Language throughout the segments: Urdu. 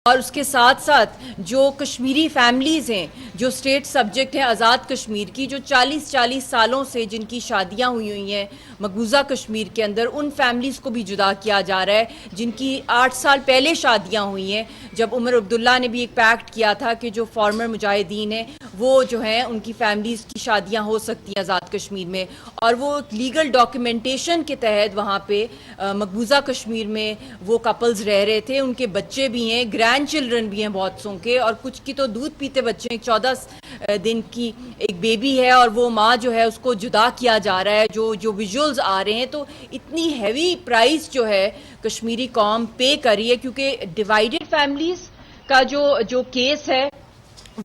اور اس کے ساتھ ساتھ جو کشمیری فیملیز ہیں جو اسٹیٹ سبجیکٹ ہیں آزاد کشمیر کی، جو 40 سالوں سے جن کی شادیاں ہوئی ہیں مقبوضہ کشمیر کے اندر، ان فیملیز کو بھی جدا کیا جا رہا ہے جن کی 8 سال پہلے شادیاں ہوئی ہیں، جب عمر عبداللہ نے بھی ایک پیکٹ کیا تھا کہ جو فارمر مجاہدین ہیں وہ جو ہیں ان کی فیملیز کی شادیاں ہو سکتی ہیں آزاد کشمیر میں، اور وہ لیگل ڈاکیومنٹیشن کے تحت وہاں پہ مقبوضہ کشمیر میں وہ کپلز رہ رہے تھے، ان کے بچے بھی ہیں، گرینڈ چلڈرن بھی ہیں بہت سوں کے، اور کچھ کی تو دودھ پیتے بچے ہیں، 14 دن کی ایک بیبی ہے، اور وہ ماں جو ہے اس کو جدا کیا جا رہا ہے، جو ویژولز آ رہے ہیں، تو اتنی ہیوی پرائز جو ہے کشمیری قوم پے کر رہی ہے، کیونکہ ڈیوائیڈڈ فیملیز کا جو کیس ہے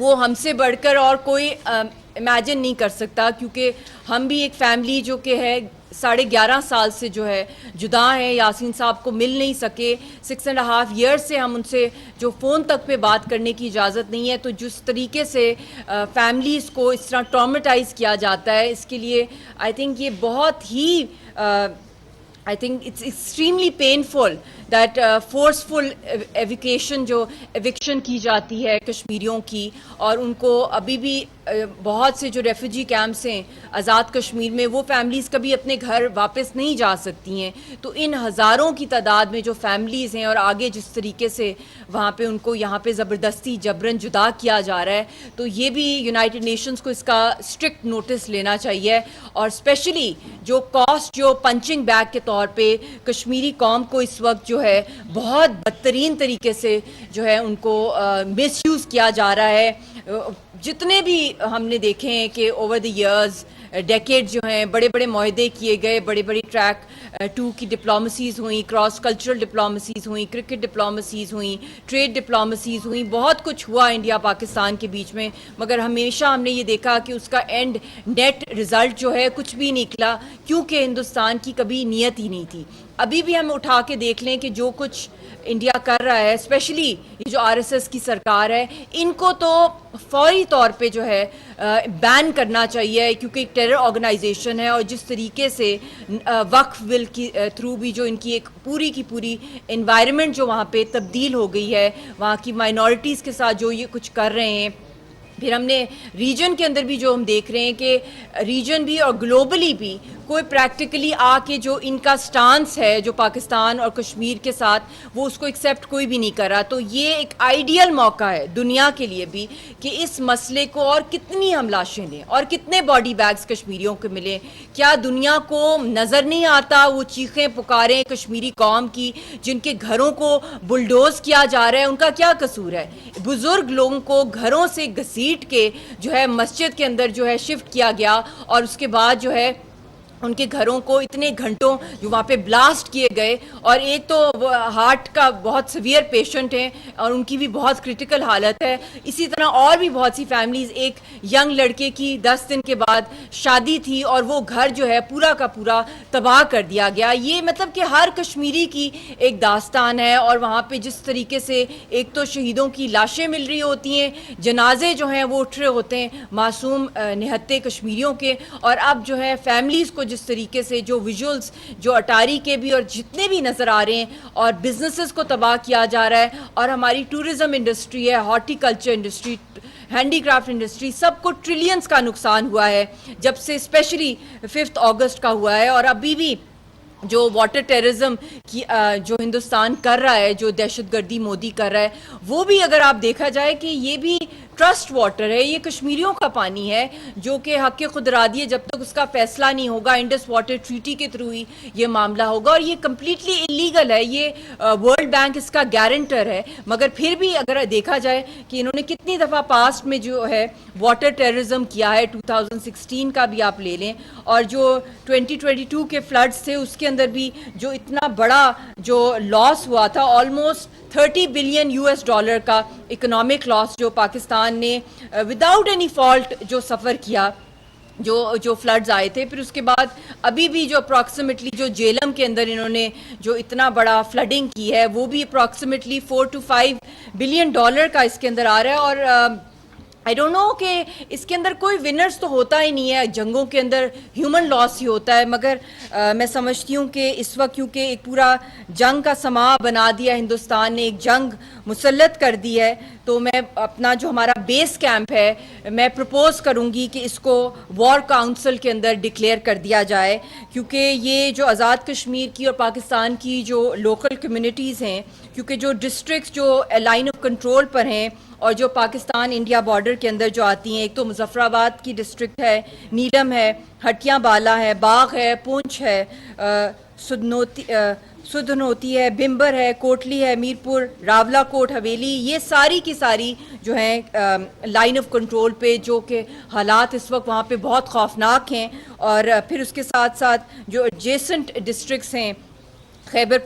وہ ہم سے بڑھ کر اور کوئی امیجن نہیں کر سکتا، کیونکہ ہم بھی ایک فیملی جو کہ ہے 11.5 سال سے جو ہے جدا ہیں، یاسین صاحب کو مل نہیں سکے، 6.5 ایئرس سے ہم ان سے جو فون تک پہ بات کرنے کی اجازت نہیں ہے، تو جس طریقے سے فیملیز کو اس طرح ٹرامیٹائز کیا جاتا ہے، اس کے لیے آئی تھنک یہ بہت ہی I think it's extremely painful that forceful eviction کی جاتی ہے کشمیریوں کی، اور ان کو ابھی بھی بہت سے جو ریفیوجی کیمپس ہیں آزاد کشمیر میں وہ فیملیز کبھی اپنے گھر واپس نہیں جا سکتی ہیں، تو ان ہزاروں کی تعداد میں جو فیملیز ہیں اور آگے جس طریقے سے وہاں پہ ان کو یہاں پہ زبردستی جبرن جدا کیا جا رہا ہے، تو یہ بھی یونائٹڈ نیشنز کو اس کا اسٹرکٹ نوٹس لینا چاہیے، اور اسپیشلی جو کاسٹ جو پنچنگ بیگ کے طور پہ کشمیری قوم کو اس وقت جو ہے بہت بدترین طریقے سے جو ہے ان کو مس یوز کیا جا رہا ہے۔ جتنے بھی ہم نے دیکھے ہیں کہ اوور دی ایئرز ڈیکیڈ جو ہیں بڑے بڑے معاہدے کیے گئے، بڑے بڑی ٹریک 2 کی ڈپلومسیز ہوئیں، کراس کلچرل ڈپلومسیز ہوئیں، کرکٹ ڈپلومسیز ہوئیں، ٹریڈ ڈپلومسیز ہوئیں، بہت کچھ ہوا انڈیا پاکستان کے بیچ میں، مگر ہمیشہ ہم نے یہ دیکھا کہ اس کا اینڈ نیٹ رزلٹ جو ہے کچھ بھی نکلا، کیونکہ ہندوستان کی کبھی نیت ہی نہیں تھی۔ ابھی بھی ہم اٹھا کے دیکھ لیں کہ جو کچھ انڈیا کر رہا ہے، اسپیشلی یہ جو RSS کی سرکار ہے، ان کو تو فوری طور پہ جو ہے بین کرنا چاہیے، کیونکہ ایک ٹیرر آرگنائزیشن ہے، اور جس طریقے سے وقف بل کی تھرو بھی جو ان کی ایک پوری کی پوری انوائرمنٹ جو وہاں پہ تبدیل ہو گئی ہے، وہاں کی مائنورٹیز کے ساتھ جو یہ کچھ کر رہے ہیں، پھر ہم نے ریجن کے اندر بھی جو ہم دیکھ رہے ہیں کہ ریجن بھی اور گلوبلی بھی کوئی پریکٹیکلی آ کے جو ان کا سٹانس ہے جو پاکستان اور کشمیر کے ساتھ، وہ اس کو ایکسیپٹ کوئی بھی نہیں کر رہا، تو یہ ایک آئیڈیل موقع ہے دنیا کے لیے بھی کہ اس مسئلے کو، اور کتنی ہم لاشیں لیں اور کتنے باڈی بیگز کشمیریوں کو ملیں، کیا دنیا کو نظر نہیں آتا وہ چیخیں پکاریں کشمیری قوم کی جن کے گھروں کو بلڈوز کیا جا رہا ہے، ان کا کیا قصور ہے؟ بزرگ لوگوں کو گھروں سے گھسیٹ کے جو ہے مسجد کے اندر جو ہے شفٹ کیا گیا، اور اس کے بعد جو ہے ان کے گھروں کو اتنے گھنٹوں جو وہاں پہ بلاسٹ کیے گئے، اور ایک تو ہارٹ کا بہت سیویئر پیشنٹ ہیں اور ان کی بھی بہت کرٹیکل حالت ہے، اسی طرح اور بھی بہت سی فیملیز، ایک ینگ لڑکے کی 10 دن کے بعد شادی تھی اور وہ گھر جو ہے پورا کا پورا تباہ کر دیا گیا۔ یہ مطلب کہ ہر کشمیری کی ایک داستان ہے، اور وہاں پہ جس طریقے سے ایک تو شہیدوں کی لاشیں مل رہی ہوتی ہیں، جنازے جو ہیں وہ اٹھ رہے ہوتے ہیں معصوم نہتے کشمیریوں کے، اور اب جو ہے فیملیز کو جس طریقے سے جو ویژولز جو اٹاری کے بھی اور جتنے بھی نظر آ رہے ہیں، اور بزنسز کو تباہ کیا جا رہا ہے، اور ہماری ٹورزم انڈسٹری ہے، horticulture industry, handicraft industry, سب کو ٹریلینز کا نقصان ہوا ہے جب سے اسپیشلی 5 اگست کا ہوا ہے، اور ابھی بھی جو واٹر ٹیررزم کی جو ہندوستان کر رہا ہے، جو دہشت گردی مودی کر رہا ہے، وہ بھی اگر آپ دیکھا جائے کہ یہ بھی ٹرسٹ واٹر ہے، یہ کشمیریوں کا پانی ہے جو کہ حق خود ارادی ہے، جب تک اس کا فیصلہ نہیں ہوگا انڈس واٹر ٹریٹی کے تھرو ہی یہ معاملہ ہوگا، اور یہ کمپلیٹلی انلیگل ہے، یہ ورلڈ بینک اس کا گارنٹر ہے، مگر پھر بھی اگر دیکھا جائے کہ انہوں نے کتنی دفعہ پاسٹ میں جو ہے واٹر ٹیررزم کیا ہے، 2016 کا بھی آپ لے لیں، اور جو 2022 کے فلڈز تھے اس کے اندر بھی جو اتنا بڑا جو لاس ہوا تھا، آلموسٹ $30 بلین کا اکنامک لاس جو پاکستان نے وداؤٹ اینی فالٹ جو سفر کیا، جو فلڈز آئے تھے، پھر اس کے بعد ابھی بھی جو اپروکسیمیٹلی جو جیلم کے اندر انہوں نے جو اتنا بڑا فلڈنگ کی ہے، وہ بھی اپروکسیمیٹلی $4 to $5 بلین کا اس کے اندر آ رہا ہے، اور آئی ڈونٹ نو کہ اس کے اندر کوئی ونرز تو ہوتا ہی نہیں ہے، جنگوں کے اندر ہیومن لاس ہی ہوتا ہے، مگر میں سمجھتی ہوں کہ اس وقت کیونکہ ایک پورا جنگ کا سماں بنا دیا ہندوستان نے، ایک جنگ مسلط کر دی ہے، تو میں اپنا جو ہمارا بیس کیمپ ہے میں پرپوز کروں گی کہ اس کو وار کاؤنسل کے اندر ڈکلیئر کر دیا جائے، کیونکہ یہ جو آزاد کشمیر کی اور پاکستان کی جو لوکل کمیونٹیز ہیں، کیونکہ جو ڈسٹرکٹس جو لائن آف کنٹرول پر ہیں اور جو پاکستان انڈیا بارڈر کے اندر جو آتی ہیں، ایک تو مظفر آباد کی ڈسٹرکٹ ہے، نیلم ہے، ہٹیاں بالا ہے، باغ ہے، پونچھ ہے، سدھنوتی ہے، بمبر ہے، کوٹلی ہے، میرپور، راولہ کوٹ حویلی، یہ ساری کی ساری جو ہیں لائن آف کنٹرول پہ، جو کہ حالات اس وقت وہاں پہ بہت خوفناک ہیں، اور پھر اس کے ساتھ ساتھ جو ایڈجیسنٹ ڈسٹرکٹس ہیں، خیبر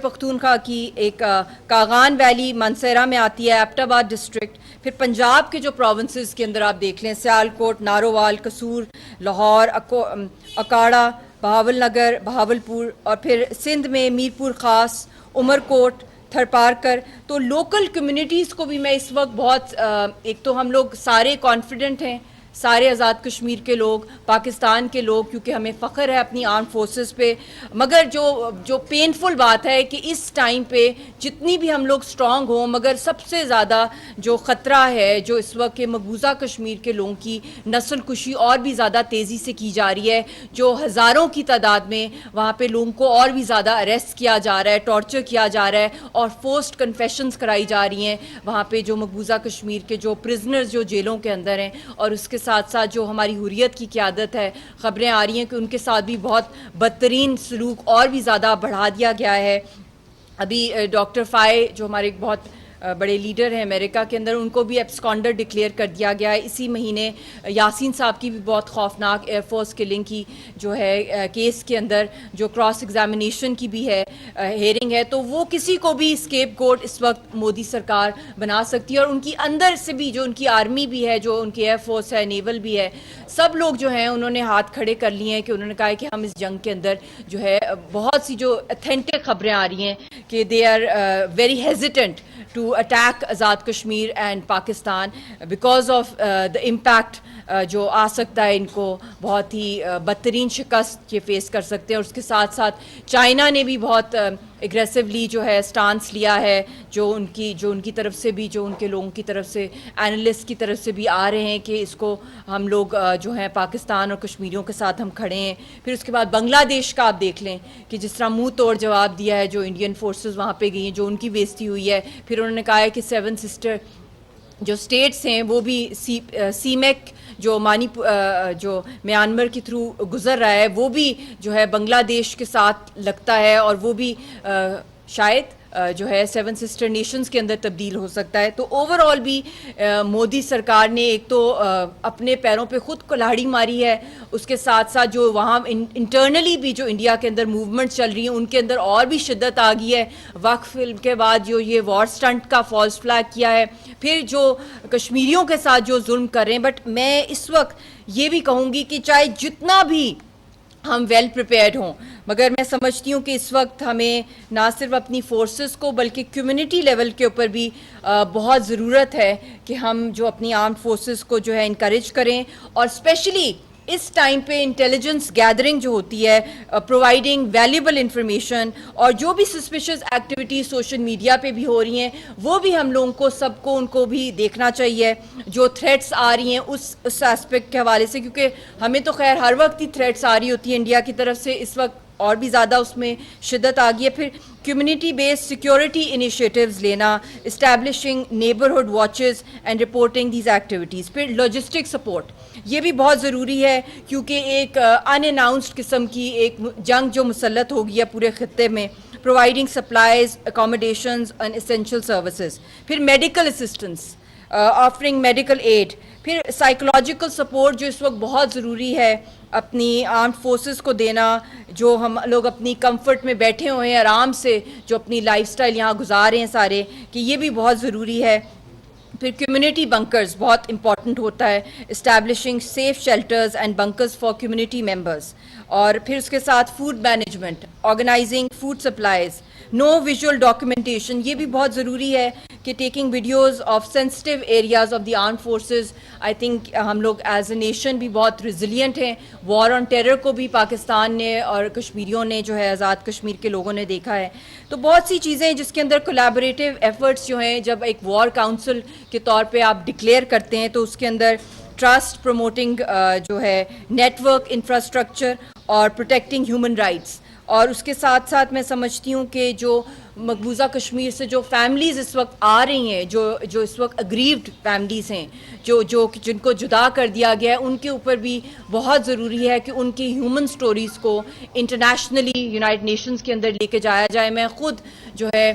پختونخوا کی ایک کاغان ویلی منسیرہ میں آتی ہے، ایبٹ آباد ڈسٹرکٹ، پھر پنجاب کے جو پروونسز کے اندر آپ دیکھ لیں، سیالکوٹ، نارووال، قصور، لاہور، اکاڑا، بہاول نگر، بہاولپور، اور پھر سندھ میں میرپور خاص، عمرکوٹ، تھرپارکر. تو لوکل کمیونٹیز کو بھی میں اس وقت بہت ایک تو ہم لوگ سارے کانفیڈنٹ ہیں، سارے آزاد کشمیر کے لوگ، پاکستان کے لوگ، کیونکہ ہمیں فخر ہے اپنی آرم فورسز پہ، مگر جو پینفل بات ہے کہ اس ٹائم پہ جتنی بھی ہم لوگ سٹرونگ ہوں، مگر سب سے زیادہ جو خطرہ ہے جو اس وقت کے مقبوضہ کشمیر کے لوگوں کی نسل کشی اور بھی زیادہ تیزی سے کی جا رہی ہے، جو ہزاروں کی تعداد میں وہاں پہ لوگوں کو اور بھی زیادہ اریسٹ کیا جا رہا ہے، ٹارچر کیا جا رہا ہے، اور فورسڈ کنفیشنز کرائی جا رہی ہیں وہاں پہ جو مقبوضہ کشمیر کے جو پرزنرز جو جیلوں کے اندر ہیں، اور اس کے ساتھ ساتھ جو ہماری حریت کی قیادت ہے، خبریں آ رہی ہیں کہ ان کے ساتھ بھی بہت بدترین سلوک اور بھی زیادہ بڑھا دیا گیا ہے. ابھی ڈاکٹر فائے جو ہمارے ایک بہت بڑے لیڈر ہیں امریکہ کے اندر، ان کو بھی ایبسکانڈر ڈکلیئر کر دیا گیا ہے اسی مہینے. یاسین صاحب کی بھی بہت خوفناک ایئر فورس کلنگ کی جو ہے کیس کے اندر جو کراس ایگزامینیشن کی بھی ہے ہیئرنگ ہے، تو وہ کسی کو بھی اسکیپ گوٹ اس وقت مودی سرکار بنا سکتی ہے، اور ان کی اندر سے بھی جو ان کی آرمی بھی ہے، جو ان کی ایئر فورس ہے، نیول بھی ہے، سب لوگ جو ہیں انہوں نے ہاتھ کھڑے کر لیے ہیں کہ انہوں نے کہا ہے کہ ہم اس جنگ کے اندر جو ہے بہت سی جو اتھینٹک خبریں آ رہی ہیں کہ they are very hesitant to attack Azad Kashmir and Pakistan because of the impact جو آ سکتا ہے، ان کو بہت ہی بدترین شکست یہ فیس کر سکتے ہیں. اور اس کے ساتھ ساتھ چائنا نے بھی بہت اگریسولی جو ہے سٹانس لیا ہے، جو ان کی طرف سے بھی، جو ان کے لوگوں کی طرف سے، اینالسٹ کی طرف سے بھی آ رہے ہیں کہ اس کو ہم لوگ جو ہیں پاکستان اور کشمیریوں کے ساتھ ہم کھڑے ہیں. پھر اس کے بعد بنگلہ دیش کا آپ دیکھ لیں کہ جس طرح منہ توڑ جواب دیا ہے جو انڈین فورسز وہاں پہ گئی ہیں، جو ان کی بےزتی ہوئی ہے. پھر انہوں نے کہا ہے کہ 7 سسٹر جو اسٹیٹس ہیں وہ بھی سی میک جو جو میانمار کے تھرو گزر رہا ہے، وہ بھی جو ہے بنگلہ دیش کے ساتھ لگتا ہے، اور وہ بھی شاید جو ہے 7 سسٹر نیشنز کے اندر تبدیل ہو سکتا ہے. تو اوور آل بھی مودی سرکار نے ایک تو اپنے پیروں پہ خود کلاڑی ماری ہے، اس کے ساتھ ساتھ جو وہاں انٹرنلی بھی جو انڈیا کے اندر موومنٹ چل رہی ہیں ان کے اندر اور بھی شدت آ گئی ہے. وقف فلم کے بعد جو یہ وار سٹنٹ کا فالس فلیگ کیا ہے، پھر جو کشمیریوں کے ساتھ جو ظلم کر رہے ہیں. بٹ میں اس وقت یہ بھی کہوں گی کہ چاہے جتنا بھی ہم ویل پریپیئرڈ ہوں، مگر میں سمجھتی ہوں کہ اس وقت ہمیں نہ صرف اپنی فورسز کو بلکہ کمیونٹی لیول کے اوپر بھی بہت ضرورت ہے کہ ہم جو اپنی آرمڈ فورسز کو جو ہے انکریج کریں، اور اسپیشلی اس ٹائم پہ انٹیلیجنس گیدرنگ جو ہوتی ہے، پرووائڈنگ ویلیبل انفارمیشن، اور جو بھی سسپیشس ایکٹیویٹیز سوشل میڈیا پہ بھی ہو رہی ہیں وہ بھی ہم لوگوں کو سب کو ان کو بھی دیکھنا چاہیے. جو تھریٹس آ رہی ہیں اس اسپیکٹ کے حوالے سے، کیونکہ ہمیں تو خیر ہر وقت ہی تھریٹس آ رہی ہوتی ہیں انڈیا کی طرف سے، اس وقت اور بھی زیادہ اس میں شدت آ گئی ہے. پھر کمیونٹی بیسڈ سیکیورٹی انیشیٹیوز لینا، establishing neighbourhood watches and reporting these activities. پھر لاجسٹک سپورٹ یہ بھی بہت ضروری ہے، کیونکہ ایک ان اناؤنسڈ قسم کی ایک جنگ جو مسلط ہو گئی ہے پورے خطے میں. Providing supplies, accommodations and essential services. پھر medical assistance, offering medical aid. پھر سائیکولوجیکل سپورٹ جو اس وقت بہت ضروری ہے اپنی آرمڈ فورسز کو دینا، جو ہم لوگ اپنی کمفرٹ میں بیٹھے ہوئے ہیں آرام سے جو اپنی لائف سٹائل یہاں گزار رہے ہیں سارے، کہ یہ بھی بہت ضروری ہے. پھر کمیونٹی بنکرز بہت امپورٹنٹ ہوتا ہے، establishing safe shelters and bunkers for community members. اور پھر اس کے ساتھ food management, organizing food supplies. No visual documentation, یہ بھی بہت ضروری ہے کہ taking videos of sensitive areas of the arm forces. I think ہم لوگ ایز اے نیشن بھی بہت ریزیلینٹ ہیں. وار آن ٹیرر کو بھی پاکستان نے اور کشمیریوں نے جو ہے آزاد کشمیر کے لوگوں نے دیکھا ہے. تو بہت سی چیزیں ہیں جس کے اندر کولیبریٹیو ایفرٹس جو ہیں، جب ایک وار کاؤنسل کے طور پہ آپ ڈکلیئر کرتے ہیں تو اس کے اندر ٹرسٹ پروموٹنگ جو ہے نیٹ ورک انفراسٹرکچر اور پروٹیکٹنگ ہیومن رائٹس، اور اس کے ساتھ ساتھ میں سمجھتی ہوں کہ جو مقبوضہ کشمیر سے جو فیملیز اس وقت آ رہی ہیں، جو اس وقت اگریوڈ فیملیز ہیں، جن کو جدا کر دیا گیا ہے، ان کے اوپر بھی بہت ضروری ہے کہ ان کی ہیومن سٹوریز کو انٹرنیشنلی یونائٹڈ نیشنز کے اندر لے کے جایا جائے. میں خود جو ہے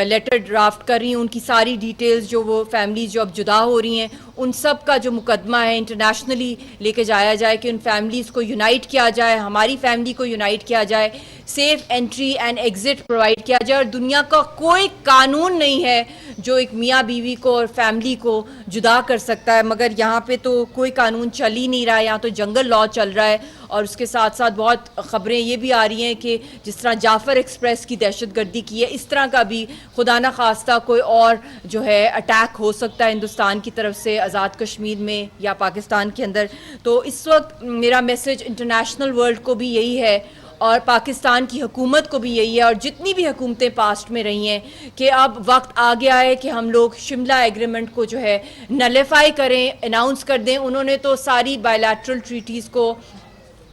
لیٹر ڈرافٹ کر رہی ہوں، ان کی ساری ڈیٹیلز جو وہ فیملیز جو اب جدا ہو رہی ہیں ان سب کا جو مقدمہ ہے انٹرنیشنلی لے کے جایا جائے کہ ان فیملیز کو یونائٹ کیا جائے، ہماری فیملی کو یونائٹ کیا جائے، safe entry and exit provide کیا جائے. اور دنیا کا کوئی قانون نہیں ہے جو ایک میاں بیوی کو اور فیملی کو جدا کر سکتا ہے، مگر یہاں پہ تو کوئی قانون چل ہی نہیں رہا ہے، یہاں تو جنگل لاء چل رہا ہے. اور اس کے ساتھ ساتھ بہت خبریں یہ بھی آ رہی ہیں کہ جس طرح جعفر ایکسپریس کی دہشت گردی کی ہے، اس طرح کا بھی خدا نہ خواستہ کوئی اور جو ہے اٹیک ہو سکتا ہے ہندوستان کی طرف سے آزاد کشمیر میں یا پاکستان کے اندر. تو اس وقت میرا میسج انٹرنیشنل ورلڈ کو بھی یہی ہے اور پاکستان کی حکومت کو بھی یہی ہے اور جتنی بھی حکومتیں پاسٹ میں رہی ہیں کہ اب وقت آ گیا ہے کہ ہم لوگ شملہ ایگریمنٹ کو جو ہے نلیفائی کریں، اناؤنس کر دیں. انہوں نے تو ساری بائی لیٹرل ٹریٹیز کو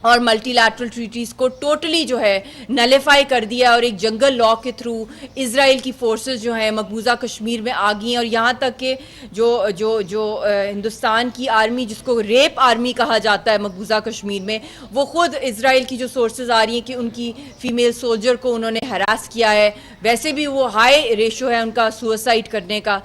اور ملٹی لیٹرل ٹریٹیز کو ٹوٹلی جو ہے نلیفائی کر دیا، اور ایک جنگل لاء کے تھرو اسرائیل کی فورسز جو ہیں مقبوضہ کشمیر میں آ گئی ہیں. اور یہاں تک کہ جو ہندوستان کی آرمی، جس کو ریپ آرمی کہا جاتا ہے مقبوضہ کشمیر میں، وہ خود اسرائیل کی جو سورسز آ رہی ہیں کہ ان کی فیمیل سولجر کو انہوں نے ہراس کیا ہے. ویسے بھی وہ ہائی ریشو ہے ان کا سوئسائڈ کرنے کا.